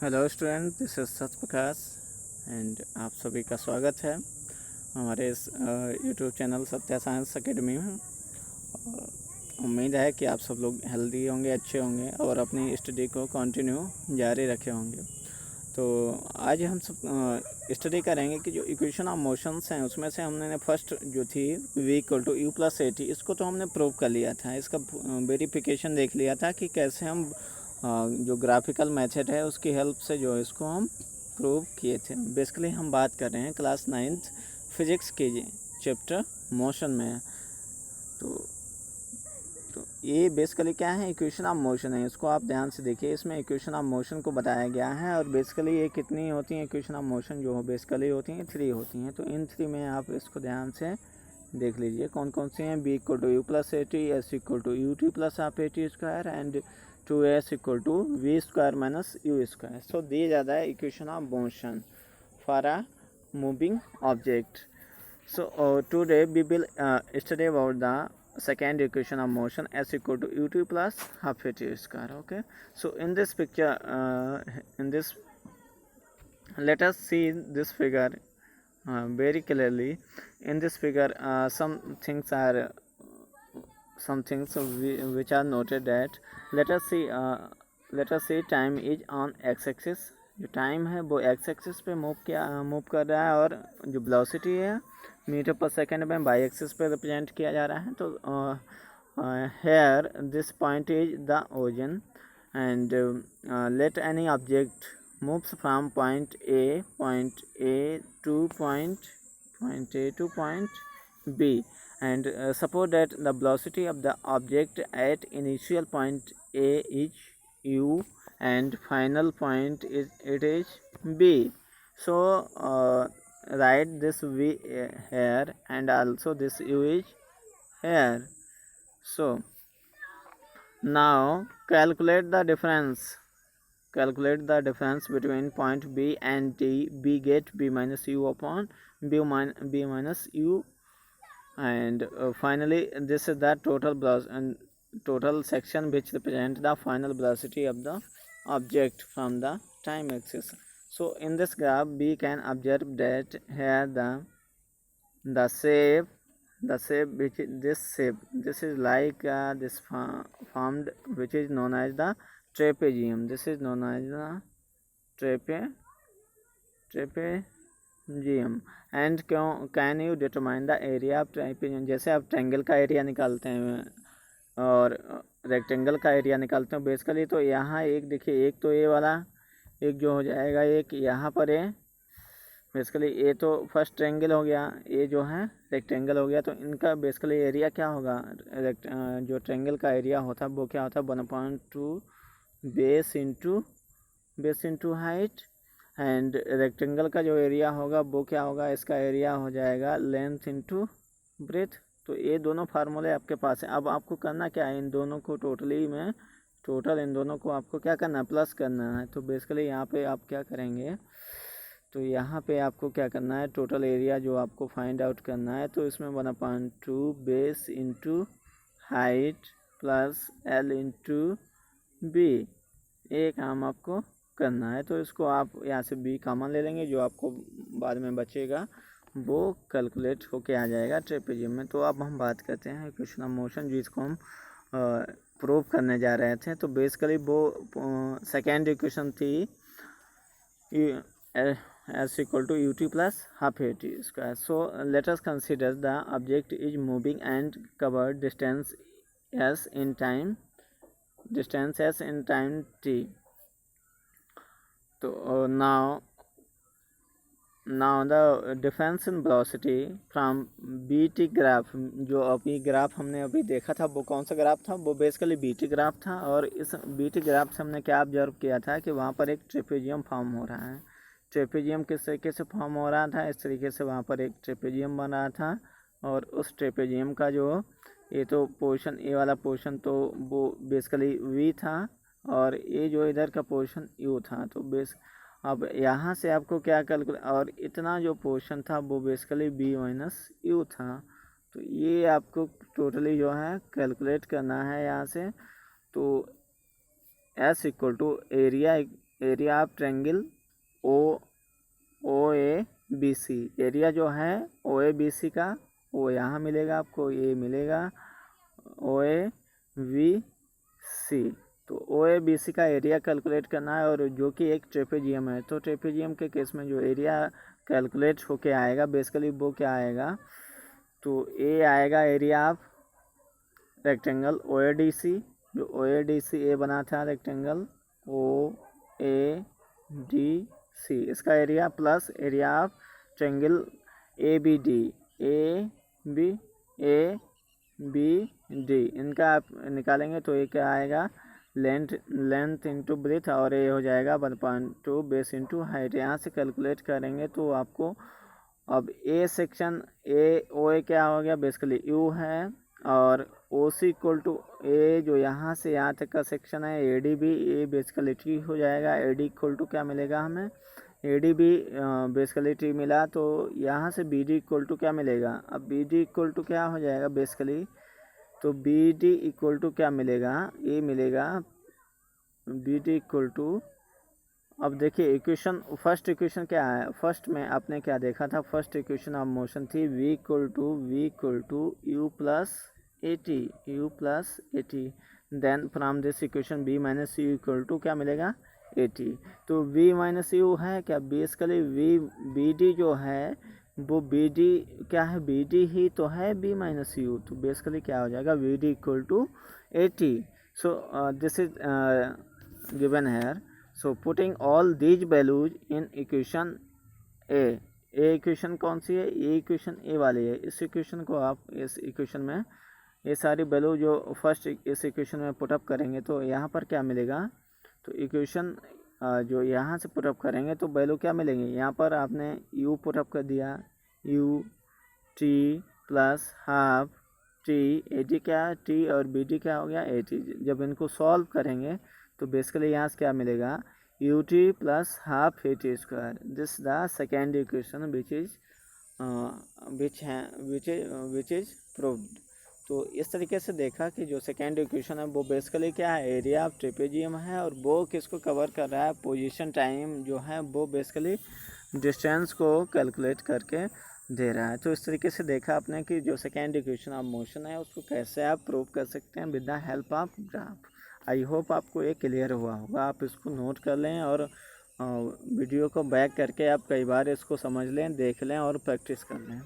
Hello student, this is Satya Prakash and आप सभी का स्वागत है हमारे इस YouTube channel Satya science academy में। उम्मीद है कि आप सब लोग हेल्दी होंगे, अच्छे होंगे और अपनी स्टडी को कंटिन्यू जारी रखे होंगे। तो आज हम सब स्टडी करेंगे कि जो इक्वेशन ऑफ मोशंस हैं उसमें से हमने फर्स्ट जो थी v equal to u plus a t, इसको तो हमने प्रूव कर लिया था। इसका वेरिफिकेशन देख लिया था कि कैसे हम जो ग्राफिकल मेथड है उसकी हेल्प से जो इसको हम प्रूव किए थे। बेसिकली हम बात कर रहे हैं क्लास 9th फिजिक्स के चैप्टर मोशन में। तो ये बेसिकली क्या है, इक्वेशन ऑफ मोशन है। इसको आप ध्यान से देखिए, इसमें इक्वेशन ऑफ मोशन को बताया गया है और बेसिकली ये कितनी होती हैं इक्वेशन ऑफ मोशन, जो बेसिकली होती हैं 3 होती हैं। तो इन 3 में आप इसको ध्यान से देख लीजिए कौन कौन सी हैं। B equal to u plus a t, s equal to u t plus half a t square and 2s equal to v square minus u square. So these are the equation of motion for a moving object. So today we will study about the second equation of motion, s equal to ut plus half at square. Okay, so in this picture, let us see this figure very clearly. In this figure some things which are noted that let us see time is on x axis. जो time है वो x axis पे move कर रहा है और जो velocity है मीटर पर सेकेंड में y एक्सिस पे रिप्रेजेंट किया जा रहा है। तो here this point is the origin and let any object moves from point A to point B, and suppose that the velocity of the object at initial point A is u and final point is B. So write this V here and also this u is here. So now calculate the difference between point B and D. B get B minus u upon B minus u, and finally this is the total section which represent the final velocity of the object from the time axis. So in this graph we can observe that here the shape which is this is like this formed, which is known as the trapezium. This is known as the trapezium. And can you determine the area of trapezium. जैसे आप triangle का area निकालते हैं और rectangle का area निकालते हैं basically, तो यहाँ एक देखिए, एक तो ये वाला एक जो हो जाएगा, एक यहाँ पर है बेसिकली। ये तो फर्स्ट ट्रायंगल हो गया, ये जो है रेक्टेंगल हो गया। तो इनका बेसिकली एरिया क्या होगा, जो ट्रायंगल का एरिया होता है वो क्या होता है 1/2 base into height, and rectangle का जो एरिया होगा वो क्या होगा, इसका एरिया हो जाएगा लेंथ इंटू ब्रेथ। तो ये दोनों फार्मूले आपके पास हैं। अब आपको करना क्या है, इन दोनों को इन दोनों को आपको क्या करना है, प्लस करना है। तो बेसिकली यहाँ पे आप क्या करेंगे, तो यहाँ पे आपको क्या करना है, टोटल एरिया जो आपको फाइंड आउट करना है, तो इसमें 1/2 base into height plus l into b, ये काम आपको करना है। तो इसको आप यहाँ से बी कॉमन ले लेंगे, जो आपको बाद में बचेगा वो कैलकुलेट होके आ जाएगा ट्रेपेजियम में। तो अब हम बात करते हैं इक्वेशन ऑफ मोशन, जिसको हम प्रूव करने जा रहे थे। तो बेसिकली वो सेकेंड इक्वेशन थी s equal to u t plus half a t square. So let us consider the object is moving and cover distance s in time t. तो now the difference in velocity from BT graph, जो अभी graph हमने अभी देखा था वो कौन सा ग्राफ था, वो बेसिकली BT ग्राफ था। और इस BT ग्राफ से हमने क्या ऑब्जर्व किया था कि वहाँ पर एक ट्रेपेजियम फॉर्म हो रहा है। ट्रेपेजियम किस तरीके से फॉर्म हो रहा था, इस तरीके से वहाँ पर एक ट्रेपेजियम बन रहा था। और उस ट्रेपेजियम का जो ये तो पोर्शन, ये वाला पोर्शन तो वो बेसिकली V था और ये जो इधर का पोर्शन u था। तो अब यहाँ से आपको क्या कैलकुलेट, और इतना जो पोर्शन था वो बेसिकली b माइनस u था। तो ये आपको टोटली जो है कैलकुलेट करना है यहाँ से। तो s equal to area area of triangle O A B C. Area जो है ओ ए बी सी का वो यहाँ मिलेगा आपको, ये मिलेगा ओ ए वी सी। तो ओ ए बी सी का एरिया कैलकुलेट करना है, और जो कि एक ट्रेपेजियम है। तो ट्रेपेजियम के केस में जो एरिया कैलकुलेट होके आएगा बेसिकली वो क्या आएगा, तो ए आएगा area of rectangle O A D C, जो ओ ए डी सी ए बना था rectangle O A D C, इसका area plus area of triangle A B D, A B D, इनका आप निकालेंगे तो ये क्या आएगा, लेंथ इंटू ब्रेथ, और ये हो जाएगा 1.2 बेस इंटू हाइट। यहाँ से कैलकुलेट करेंगे तो आपको अब ए सेक्शन ए ओ ए क्या हो गया, बेसिकली यू है, और ओ सी इक्वल टू ए जो यहाँ से यहाँ तक का सेक्शन है A D B, a basically t हो जाएगा। ए डी इक्वल टू क्या मिलेगा हमें, A D B basically t मिला, तो यहाँ से बी डी इक्वल टू क्या मिलेगा, अब बी डी इक्वल टू क्या हो जाएगा बेसिकली, तो बी डी इक्वल टू क्या मिलेगा, ये मिलेगा बी डी इक्वल टू, अब देखिए इक्वेशन, फर्स्ट इक्वेशन क्या है, फर्स्ट में आपने क्या देखा था, फर्स्ट इक्वेशन ऑफ मोशन थी v equal to u plus a t, then from this equation b minus u equal to क्या मिलेगा ए टी। तो v माइनस यू है क्या, बेसिकली बी डी जो है वो बी डी क्या है, बी डी ही तो है b माइनस यू, तो बेसिकली क्या हो जाएगा v d equal to a t. So this is given here. So putting all these values in equation A, equation कौन सी है, ये इक्वेशन ए वाली है। इस इक्वेशन को आप इस इक्वेशन में ये सारी वैल्यू जो फर्स्ट इस इक्वेशन में पुटअप करेंगे तो यहाँ पर क्या मिलेगा, तो इक्वेशन जो यहाँ से पुटअप करेंगे तो वैल्यू क्या मिलेंगे, यहाँ पर आपने u पुटअप कर दिया, u T plus half T, A T क्या टी और बी टी क्या हो गया ए टी। जब इनको सॉल्व करेंगे तो बेसिकली यहाँ से क्या मिलेगा, you t plus half a t square. This the second equation which is proved. तो इस तरीके से देखा कि जो सेकेंड इक्वेशन है वो बेसिकली क्या है, एरिया ऑफ ट्रेपेजियम है, और वो किसको कवर कर रहा है, पोजीशन टाइम जो है वो बेसिकली डिस्टेंस को कैलकुलेट करके दे रहा है। तो इस तरीके से देखा आपने कि जो सेकेंड इक्वेशन ऑफ मोशन है उसको कैसे आप प्रूव कर सकते हैं with the help of graph. I hope आपको ये क्लियर हुआ होगा। आप इसको नोट कर लें और वीडियो को बैक करके आप कई बार इसको समझ लें, देख लें और प्रैक्टिस कर लें।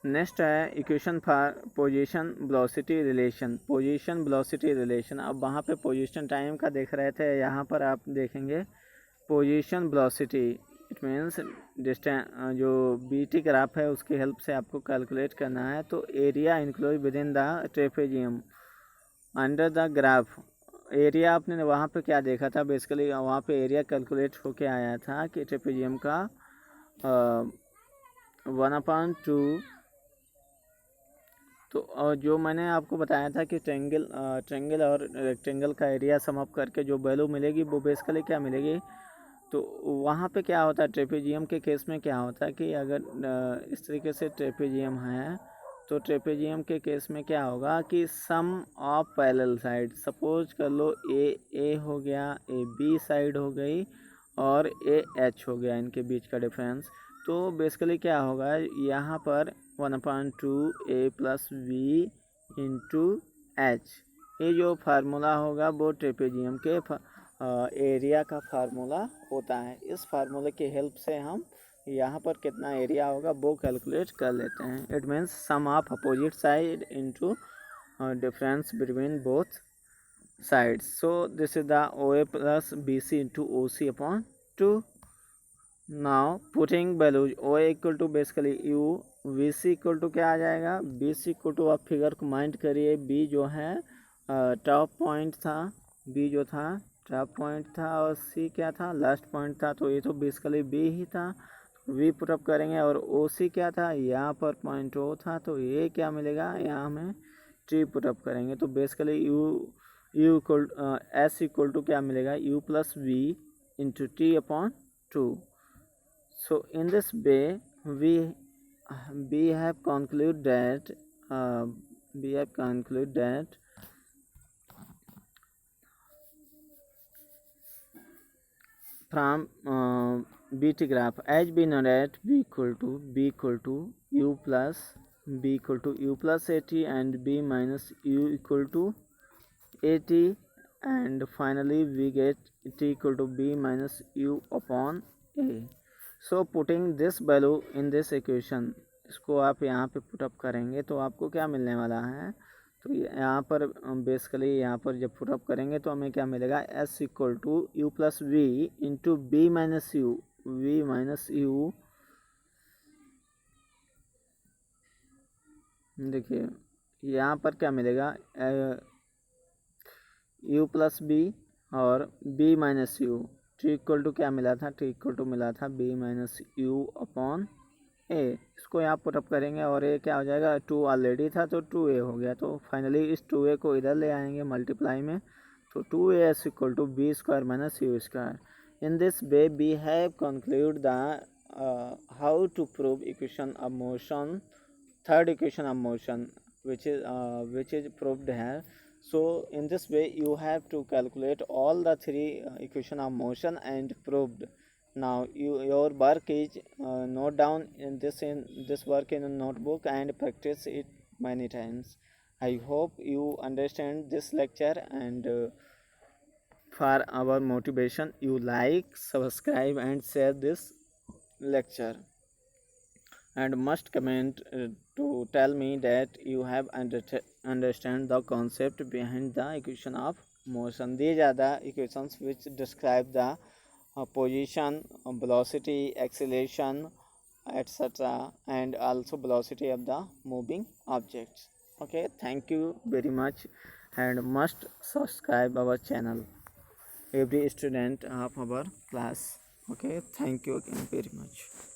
नेक्स्ट है equation for position velocity relation. अब वहाँ पे पोजीशन टाइम का देख रहे थे, यहाँ पर आप देखेंगे position velocity, it means distance जो बी टी ग्राफ है उसकी हेल्प से आपको कैलकुलेट करना है। तो area include with in the trapezium under the graph. Area आपने वहाँ पे क्या देखा था, बेसिकली वहाँ पे एरिया कैलकुलेट होके आया था कि ट्रेपेजियम का 1/2। तो जो मैंने आपको बताया था कि ट्रायंगल और रेक्टेंगल का एरिया सम अप करके जो वैल्यू मिलेगी वो बेसिकली क्या मिलेगी, तो वहाँ पे क्या होता है ट्रेपेजियम के केस में क्या होता है कि अगर इस तरीके से ट्रेपेजियम है तो ट्रेपेजियम के केस में क्या होगा कि सम ऑफ पैरेलल साइड, सपोज कर लो ए हो गया, ए बी साइड हो गई और ए एच हो गया, इनके बीच का डिफरेंस। तो बेसिकली क्या होगा यहाँ पर 1/2 ए प्लस वी इंटू एच, ये जो फार्मूला होगा वो ट्रेपेजियम के एरिया का फार्मूला होता है। इस फार्मूले की हेल्प से हम यहाँ पर कितना एरिया होगा वो कैलकुलेट कर लेते हैं। It means sum of opposite side into difference between both sides. So this is the O A plus B C into O C upon 2। Now putting values O A equal to basically u, v C equal to क्या आ जाएगा, B C equal to, आप figure को mind करिए, B जो है top point था, B जो था टॉप पॉइंट था और सी क्या था लास्ट पॉइंट था, तो ये तो बेसिकली बी ही था। वी पुटअप करेंगे और ओ सी क्या था, यहाँ पर पॉइंट ओ था, तो ये क्या मिलेगा, यहाँ हमें टी पुटअप करेंगे तो basically u equal s equal to क्या मिलेगा, u plus v into t upon 2। So in this way we have concluded that from BT graph, as we know that b equal to u plus at and b minus u equal to at, and finally we get t equal to b minus u upon a. So putting this value in this equation, इसको आप यहाँ पे put up करेंगे तो आपको क्या मिलने वाला है, तो यहाँ पर बेसिकली यहाँ पर जब पुटअप करेंगे तो हमें क्या मिलेगा, s equal to u plus v into b minus u देखिए यहाँ पर क्या मिलेगा, u प्लस बी और b minus u, t equal to क्या मिला था, टी इक्वल टू मिला था b minus u upon a. इसको यहाँ पुटअप करेंगे और ये क्या हो जाएगा, 2 ऑलरेडी था तो 2a हो गया, तो फाइनली इस 2a को इधर ले आएंगे मल्टीप्लाई में, तो 2as equal to b square minus u square. In this way we have conclude the how to prove equation of motion, third equation of motion which is proved here. So in this way you have to calculate all the three equation of motion and proved. Now your work is note down in this work in a notebook and practice it many times. I hope you understand this lecture, and for our motivation you like, subscribe and share this lecture, and must comment to tell me that you have understand the concept behind the equation of motion. These are the equations which describe the position, velocity, acceleration, etc., and also velocity of the moving objects. Okay, thank you very much, and must subscribe our channel, every student of our class. Okay, thank you again very much.